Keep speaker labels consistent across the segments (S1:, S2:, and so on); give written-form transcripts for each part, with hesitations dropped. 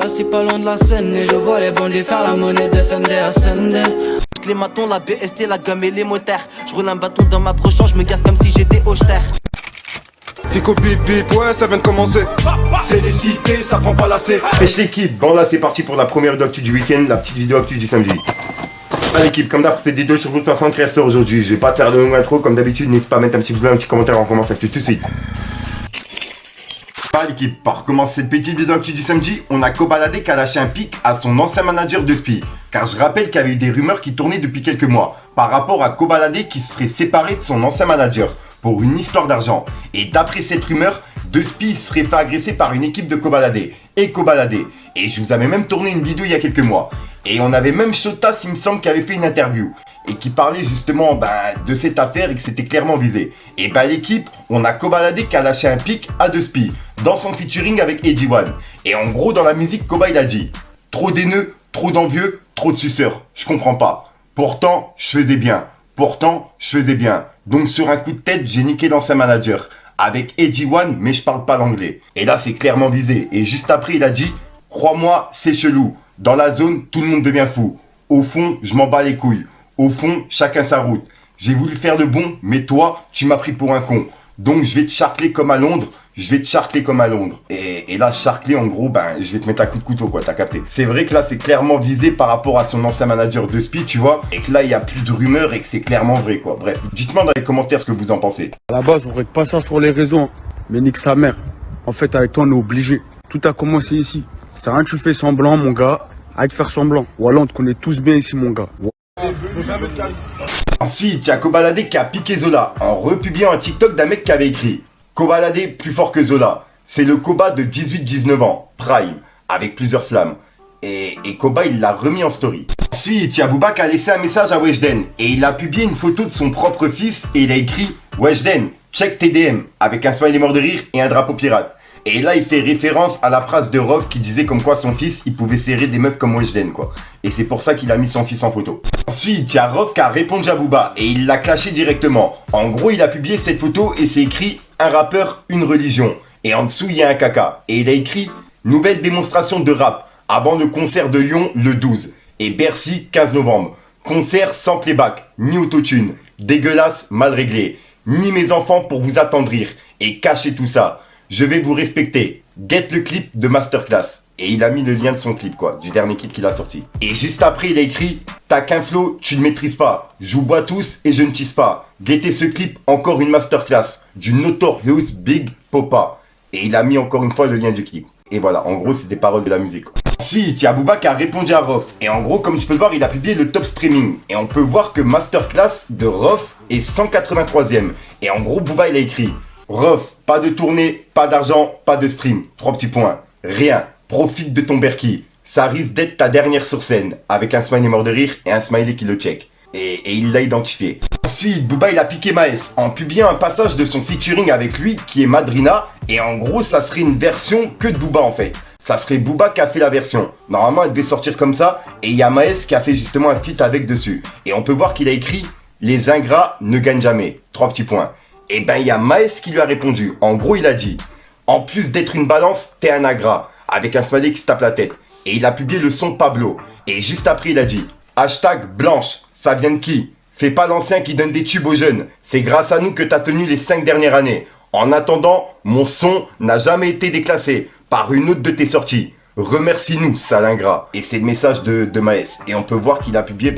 S1: assis pas loin de la scène. Et je vois les bandits faire la monnaie descendre et ascender.
S2: Les matons, la BST, la gomme et les moteurs. Je roule un bâton dans ma brochant, je me gasse comme si j'étais Hochter.
S3: Fico bip bip, ouais ça vient de commencer.
S4: C'est les cités, ça prend pas la C. Pêche l'équipe, bon là c'est parti pour la première vidéo actu du week-end, la petite vidéo actu du samedi. Ah l'équipe, comme d'hab c'est des 2 sur vous 500 créateurs aujourd'hui. Je vais pas te faire de longue intro, comme d'habitude n'hésite pas à mettre un petit pouce bleu, un petit commentaire, on commence avec tout de suite. Ah l'équipe, pour commencer cette petite vidéo actu du samedi, on a Kobalade qui a lâché un pic à son ancien manager de Spi. Car je rappelle qu'il y avait eu des rumeurs qui tournaient depuis quelques mois par rapport à Kobalade qui serait séparé de son ancien manager pour une histoire d'argent. Et d'après cette rumeur, De Spi serait fait agresser par une équipe de Kobalade et Kobalade. Et je vous avais même tourné une vidéo il y a quelques mois. Et on avait même Shotas, il me semble, qui avait fait une interview et qui parlait justement de cette affaire et que c'était clairement visé. Et l'équipe, on a Kobalade qui a lâché un pic à De Spi dans son featuring avec Edgy One. Et en gros, dans la musique, Koba il a dit « Trop d'haineux, trop d'envieux, trop de suceurs. Je comprends pas. Pourtant, je faisais bien. Pourtant, je faisais bien. Donc sur un coup de tête, j'ai niqué l'ancien manager. Avec Edgy One, mais je parle pas l'anglais. » Et là, c'est clairement visé. Et juste après, il a dit « Crois-moi, c'est chelou. Dans la zone, tout le monde devient fou. Au fond, je m'en bats les couilles. Au fond, chacun sa route. J'ai voulu faire le bon, mais toi, tu m'as pris pour un con. Donc je vais te charcler comme à Londres. Je vais te charcler comme à Londres. » Et là, charcler, en gros, je vais te mettre un coup de couteau, quoi, t'as capté. C'est vrai que là, c'est clairement visé par rapport à son ancien manager de Spi, tu vois. Et que là, il n'y a plus de rumeurs et que c'est clairement vrai, quoi. Bref, dites-moi dans les commentaires ce que vous en pensez.
S3: À la base, on règle pas ça sur les réseaux, hein. Mais nique sa mère. En fait, avec toi, on est obligé. Tout a commencé ici. C'est rien, tu fais semblant, mon gars. Arrête de faire semblant. Voilà, on te connaît tous bien ici, mon gars.
S4: Ensuite, il y a Kobalade qui a piqué Zola en republiant un TikTok d'un mec qui avait écrit « Kobalade plus fort que Zola. C'est le Koba de 18-19 ans, Prime, avec plusieurs flammes. » Et Koba, il l'a remis en story. Ensuite, il y a Booba qui a laissé un message à Weshden et il a publié une photo de son propre fils et il a écrit « Weshden, check tes DM » avec un smiley mort de rire et un drapeau pirate. Et là, il fait référence à la phrase de Rof qui disait comme quoi son fils, il pouvait serrer des meufs comme Weshden, quoi. Et c'est pour ça qu'il a mis son fils en photo. Ensuite, il y a Rof qui a répondu à Booba et il l'a clashé directement. En gros, il a publié cette photo et c'est écrit « Un rappeur, une religion ». Et en dessous, il y a un caca. Et il a écrit « Nouvelle démonstration de rap avant le concert de Lyon le 12. Et Bercy, 15 novembre. Concert sans playback, ni autotune. Dégueulasse, mal réglé. Ni mes enfants pour vous attendrir. Et cachez tout ça. Je vais vous respecter. Get le clip de Masterclass. » Et il a mis le lien de son clip, quoi, du dernier clip qu'il a sorti. Et juste après, il a écrit « T'as qu'un flow, tu ne maîtrises pas. Je vous bois tous et je ne tisse pas. Guettez ce clip, encore une masterclass du Notorious Big Popa. » Et il a mis encore une fois le lien du clip. Et voilà, en gros, c'est des paroles de la musique, quoi. Ensuite, il y a Booba qui a répondu à Rof. Et en gros, comme tu peux le voir, il a publié le top streaming. Et on peut voir que Masterclass de Rof est 183e. Et en gros, Booba, il a écrit « Rof, pas de tournée, pas d'argent, pas de stream. 3 petits points. Rien. Profite de ton Berkey. Ça risque d'être ta dernière sur scène. » Avec un smiley mort de rire et un smiley qui le check. Et il l'a identifié. Ensuite, Booba, il a piqué Maes en publiant un passage de son featuring avec lui qui est Madrina. Et en gros, ça serait une version que de Booba en fait. Ça serait Booba qui a fait la version. Normalement, elle devait sortir comme ça. Et il y a Maes qui a fait justement un feat avec dessus. Et on peut voir qu'il a écrit « Les ingrats ne gagnent jamais. » 3 petits points. Et il y a Maes qui lui a répondu. En gros, il a dit « En plus d'être une balance, t'es un ingrat. » Avec un smiley qui se tape la tête. Et il a publié le son Pablo. Et juste après, il a dit « Hashtag blanche, ça vient de qui? Fais pas l'ancien qui donne des tubes aux jeunes. C'est grâce à nous que t'as tenu les 5 dernières années. En attendant, mon son n'a jamais été déclassé par une autre de tes sorties. Remercie-nous, sale ingrat. » Et c'est le message de Maes. Et on peut voir qu'il a publié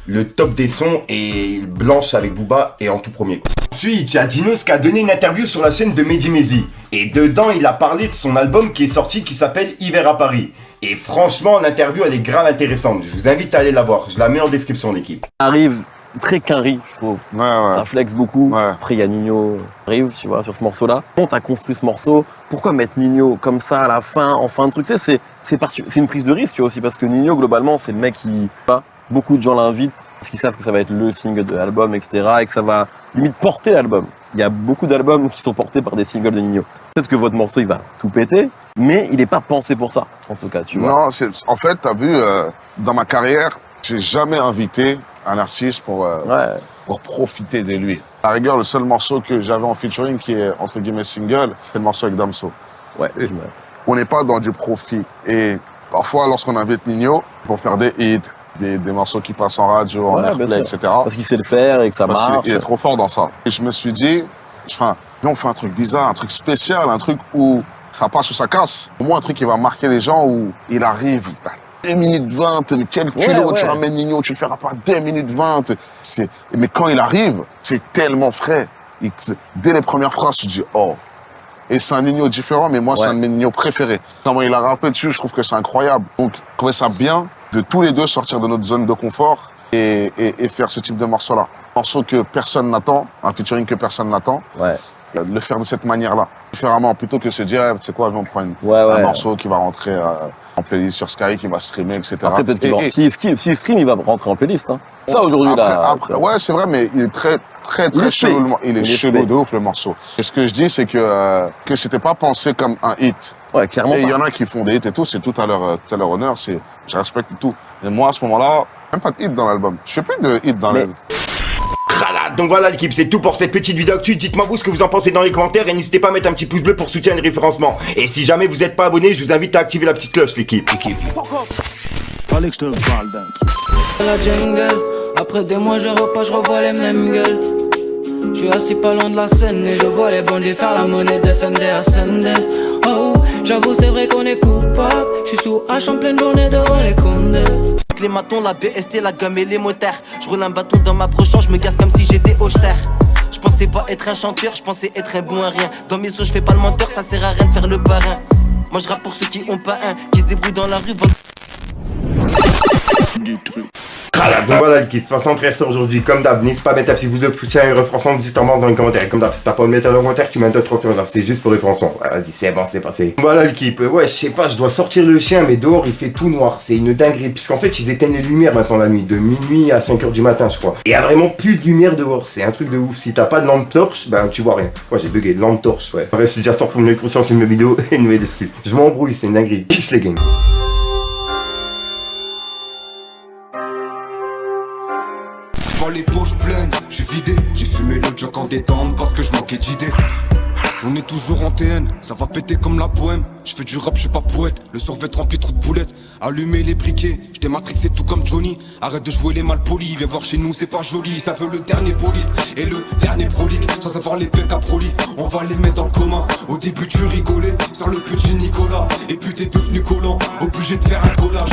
S4: le top des sons et Blanche avec Booba est en tout premier. Ensuite, il y a Dinos qui a donné une interview sur la chaîne de Mehdi Maizy. Et dedans, il a parlé de son album qui est sorti qui s'appelle Hiver à Paris. Et franchement, l'interview, elle est grave intéressante. Je vous invite à aller la voir. Je la mets en description, l'équipe.
S5: Arrive très quinri, je trouve.
S3: Ouais.
S5: Ça flex beaucoup.
S3: Ouais.
S5: Après, il y a Nino arrive, tu vois, sur ce morceau-là. Quand t'as construit ce morceau, pourquoi mettre Nino comme ça à la fin, en fin de truc? Tu sais, c'est une prise de risque, tu vois, aussi, parce que Nino, globalement, c'est le mec qui... Beaucoup de gens l'invitent parce qu'ils savent que ça va être le single de l'album, etc. et que ça va limite porter l'album. Il y a beaucoup d'albums qui sont portés par des singles de Nino. Peut-être que votre morceau, il va tout péter, mais il n'est pas pensé pour ça, en tout cas, tu vois.
S6: Non, en fait, t'as vu, dans ma carrière, j'ai jamais invité un artiste pour profiter de lui. À la rigueur, le seul morceau que j'avais en featuring qui est, entre guillemets, single, c'est le morceau avec Damso.
S5: Ouais.
S6: On n'est pas dans du profit. Et Parfois, lorsqu'on invite Nino pour faire des hits, des morceaux qui passent en radio, en airplay, etc.
S5: Parce qu'il sait le faire et que ça
S6: Parce
S5: marche.
S6: qu'il est trop fort dans ça. Et je me suis dit, viens, on fait un truc bizarre, un truc spécial, un truc où ça passe ou ça casse. Au moins, un truc qui va marquer les gens où il arrive, t'as 2 minutes 20, mais quel culot, tu ramènes Nino, tu le feras pas 2 minutes 20. Mais quand il arrive, c'est tellement frais. Dès les premières phrases, tu te dis, oh. Et c'est un Nino différent, mais moi, c'est un de mes Nino préférés. Comment il a rappé dessus, je trouve que c'est incroyable. Donc, je trouvais ça bien de tous les deux sortir de notre zone de confort et faire ce type de morceau-là. Un morceau que personne n'attend, un featuring que personne n'attend.
S5: Ouais.
S6: Le faire de cette manière-là. Différemment, plutôt que se dire, tu sais quoi, on prend un morceau qui va rentrer en playlist sur Sky, qui va streamer, etc.
S5: Après, peut-être s'il stream, il va rentrer en playlist. Hein. Ça, aujourd'hui, là.
S6: Ouais, c'est vrai, mais il est très chelou. Il est chelou de ouf, le morceau. Et ce que je dis, c'est que c'était pas pensé comme un hit.
S5: Ouais, clairement.
S6: Et il y en a qui font des hits et tout, c'est tout à leur honneur, je respecte tout. Et moi, à ce moment-là, même pas de hit dans l'album. Je fais plus de hit dans l'album.
S4: Donc voilà l'équipe, c'est tout pour cette petite vidéo actu. Dites-moi vous ce que vous en pensez dans les commentaires et n'hésitez pas à mettre un petit pouce bleu pour soutenir le référencement. Et si jamais vous n'êtes pas abonné, je vous invite à activer la petite cloche l'équipe.
S1: Fallait que je te parle d'un truc. La jungle, après 2 mois je repasse, je revois les mêmes gueules. Je suis assis pas loin de la scène et je vois les bandits faire la monnaie descendre à Sunday. Oh, j'avoue c'est vrai qu'on est coupable. Je suis sous H en pleine journée devant les condés.
S2: Les matons, la BST, la gomme et les moteurs. Je roule un bâton dans ma brochant, je me gasse comme si j'étais Hochter. Je pensais pas être un chanteur, je pensais être un bon à rien. Dans mes os, je fais pas le menteur, ça sert à rien de faire le parrain. Moi je rappe pour ceux qui ont pas un, qui se débrouillent dans la rue.
S4: Donc voilà l'équipe, c'est pas ça frère ça aujourd'hui. Comme d'hab, n'hésite pas à mettre un petit pouce bleu, soutien et référencement, dis en dans les commentaires. Comme d'hab, si t'as pas de mettre dans les commentaires, tu mets un 2, 3 c'est juste pour référencement. Ouais, vas-y, c'est bon, c'est passé. Voilà l'équipe, ouais, je sais pas, je dois sortir le chien, mais dehors il fait tout noir, c'est une dinguerie. Puisqu'en fait, ils éteignent les lumières maintenant la nuit, de minuit à 5h du matin, je crois. Et y a vraiment plus de lumière dehors, c'est un truc de ouf. Si t'as pas de lampe torche, ben tu vois rien. Ouais, j'ai bugué, de lampe torche, ouais. Bref, je suis déjà sorti pour une conscience d'une vidéo et une nouvelle excuse. Je m'embrouille, c'est une dinguerie. Peace les gangs.
S7: Les poches pleines, je suis vidé, j'ai fumé le jock en détente parce que je manquais d'idées. On est toujours en TN, ça va péter comme la poème. Je fais du rap, je suis pas poète, le survêt rempli trop de boulettes. Allumer les briquets, j'étais matrixé tout comme Johnny. Arrête de jouer les mal polis, viens voir chez nous c'est pas joli. Ça veut le dernier bolide et le dernier prolique. Sans avoir les pecs à proli, on va les mettre dans le commun. Au début tu rigolais, sur le petit Nicolas. Et puis t'es devenu collant, obligé de faire un collage.